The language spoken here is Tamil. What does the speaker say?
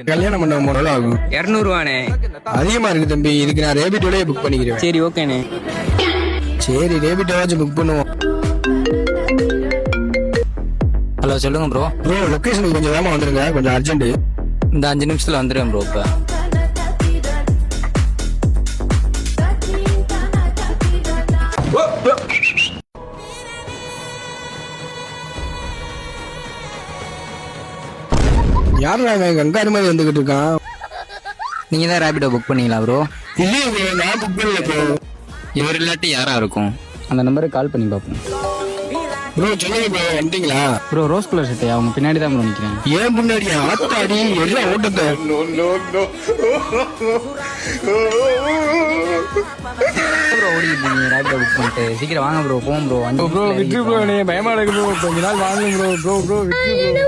கல்யாணம் பண்ண 3 நாள் ஆகும். 200 ரூபானே. அதிகமா இருக்கு தம்பி. இதுக்கு நான் ரேபிட்டோலயே புக் பண்ணிக்கிறேன். சரி ஓகேண்ணே. சரி ரேபிட்டோவாச்சும் புக் பண்ணுவோம். ஹலோ சொல்லுங்க ப்ரோ. ப்ரோ லொகேஷனுக்கு கொஞ்சம் வேகமா வந்துருங்க, கொஞ்சம் அர்ஜென்ட். இந்த 5 நிமிஷத்துல வந்துடுறேன் ப்ரோ. இப்போ யாரும் கங்காரு மாதிரி வந்துகிட்டு இருக்கான். நீங்க தான் ரேபிடோ புக் பண்ணீங்களா ப்ரோ? இல்லையே ப்ரோ, நான் புக் பண்ணல ப்ரோ. இவர் இல்லாட்டி யாரா இருக்கும்? அந்த நம்பருக்கு கால் பண்ணி பார்ப்போம். ப்ரோ சொல்லுங்க ப்ரோ, வந்துட்டீங்களா? ப்ரோ ரோஸ் கலர் சட்டை அவங்க பின்னாடி தான் ப்ரோ நிற்கிறேன். ஏன் முன்னாடியா? ஆத்தாடி எல்லாம் ஓட்டத்தை. ப்ரோ ஓடிக்கிட்டீங்க ரேபிடோ புக் பண்ணிட்டு. சீக்கிரம் வாங்க ப்ரோ, போவோம் ப்ரோ. ப்ரோ விட்டு ப்ரோ, நீ பயமா இருக்கு ப்ரோ. கொஞ்ச நாள் வாங்க ப்ரோ. ப்ரோ விட்டு ப்ரோ.